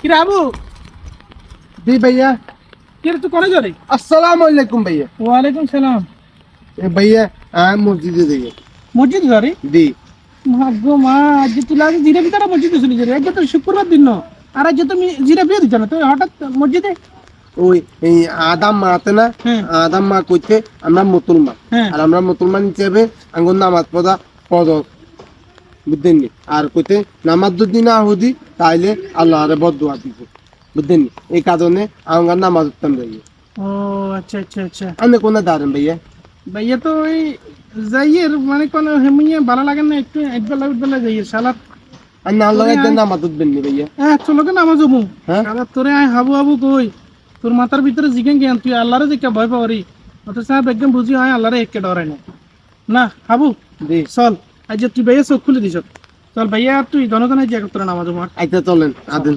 কি রে আবু? জি ভাইয়া। কি রে তুই কোনে যারে? আসসালামু আলাইকুম ভাইয়া। ওয়ালাইকুম সালাম। ভাইয়া আমি মসজিদে যাই। মসজিদ যারে? জি। ভাগ্য মা আজ তুই লাগে জিরে ভিতরে মসজিদে চলে যারে। আজ তো শুক্রবার দিন না। আর আজ তুমি জিরে বিয়ে দিছ না তুই হঠাৎ মসজিদে? ওই এই আদাম মাতে না, হ্যাঁ আদাম মা কইতে আমরা মুসলমান। হ্যাঁ। আর আমরা মুসলমান হিসেবে আঙ্গুর নামাজ পড়া পদ বুঝলেন নি? আর কইতে নামাজ যদি না হদি তাইলে আল্লাহ আরে বদুয়া দিব বুঝলেন নি? এই কারণে আমার নামাজ উত্তম ভাইয়া। ও আচ্ছা আচ্ছা আচ্ছা। আপনি কোনে দাঁড়ান ভাইয়া? ভাইয়া তো ওই যাইয়ের মানে কোন হেমিয়ে ভালো লাগে না একটু একবেলা উঠবেলা যাইয়ের সালাত। আর না আল্লাহ নামাজ উঠবেন নি ভাইয়া? হ্যাঁ চলো কেন নামাজ হবো। হ্যাঁ সালাত তোরে আয় হাবু হাবু কই তোর মাথার ভিতরে জিজ্ঞেন জ্ঞান তুই আল্লাহরে দেখে ভয় পাওয়ারি অত সাহেব একদম বুঝি হয় আল্লাহরে একে ডরাই না না হাবু। জি। চল আজ তুই ভাইয়া চোখ খুলে দিস চল ভাইয়া তুই জনগণের যে তোরা নামাজ আমার আচ্ছা চলেন আদেন।